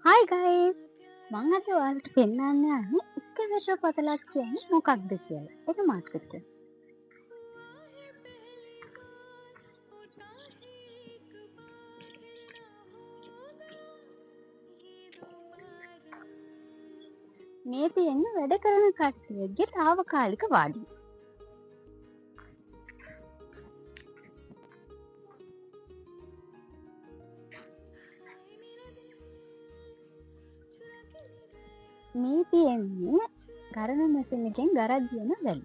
Hi guys! මං අද ඔයාලට පෙන්නන්න යන්නේ ස්කැවෙටර් පතලක් කියන්නේ මොකක්ද කියලා. ඒක මාතෘකාව. මේ තියෙන්නේ වැඩ කරන කට්ටියගේ తాවකාලික වාඩිය. මේ තියෙන්නේ ගරන මැෂින් එකෙන් ගරජ් වෙන වැලි.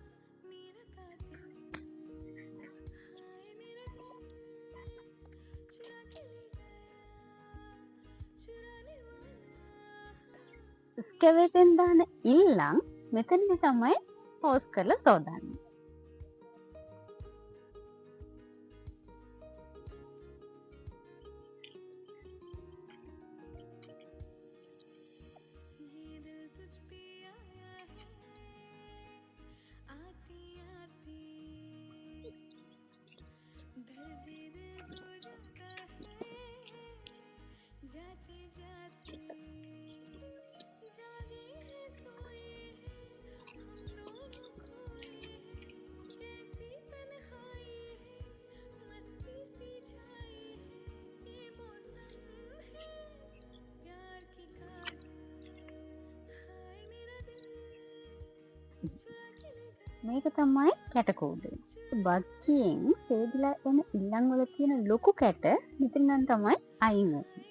ස්කැවෙටරෙන් දාන ඉල්ලම් මෙතනදි තමයි පෝස් කරලා සෝදන්නේ. මේක තමයි කැටකෝඩ් එක. බක්කියෙන් සේදිලා එන ඉල්ලම් වල තියෙන ලොකු කැට මෙතන නම් තමයි අයින් වෙන්නේ.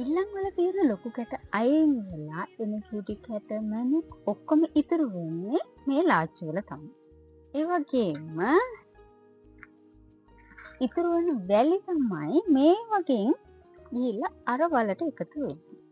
ඉල්ලම් වල තියෙන ලොකු කැට අයින් වෙලා එන චූටි කැට මැණික් ඔක්කොම ඉතුරු වෙන්නේ මේ ලාච්චු වල තමයි. ඒ වගේම ඉතුරු වෙන වැලි තමයි මේ වගේ ගිහිල්ලා අර වලට එකතු වෙන්නේ.